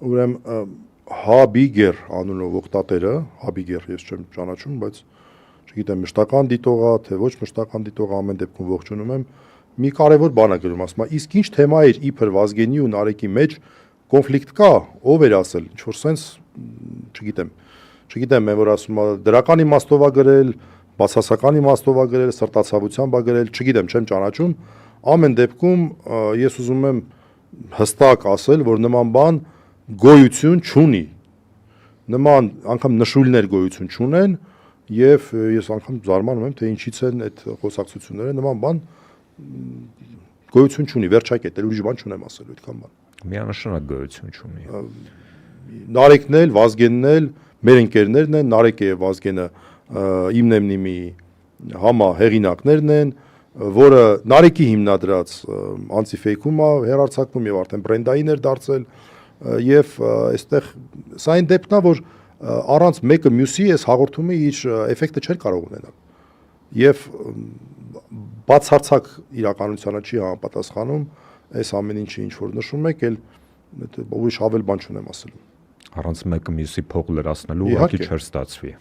Ուրեմն Հաբիգեր անունով օգտատերը, Հաբիգեր ես չեմ ճանաչում, բայց չգիտեմ մշտական դիտողա, թե ոչ մշտական դիտողա, ամեն դեպքում ողջունում եմ, մի կարևոր բան է գրում, ասում է, իսկ ինչ թեմա էր իբր Վազգենի ու Նարեկի մեջ կոնֆլիկտ կա, ով էր ասել, ինչ որ sense, չգիտեմ, որ ասում է դրական իմաստով է գրել, բացասական իմաստով է գրել, սրտացավությամբ է գրել, չգիտեմ, չեմ ճանաչում, ամեն դեպքում ես ուզում եմ հստակ ասել, որ նման բան գոյություն չունի, նման անգամ նշույլներ գոյություն չունեն եւ ես անգամ զարմանում եմ, թե ինչից են այդ խոսակցությունները, նման բան գոյություն չունի, վերջակետ, ուրիշ բան չունեմ ասելու այդքան բան։ Միանշանակ գոյություն չունի։ Նարեկն էլ, Վազգենն էլ, մեր ընկերներն են, Նարեկը եւ Վազգենը իմնեմնիմի համահեղինակներն են, որը Նարեկի հիմնադրած անտիֆեյքում է հերարցակվում եւ արդեն բրենդային էր դարձել եւ այստեղ սա այն դեպքն է, որ առանց մեկը մյուսի այս հաղորդումը իր էֆեկտը չէր կարող ունենալ եւ բացարձակ իրականությանը չի համապատասխանում այս ամեն ինչի ինչ որ նշում եք, էլ ուրիշ ավել բան չունեմ ասելու։ Առանց մեկը մյուսի փող լրացնելու ուղղակի չէր ստացվի։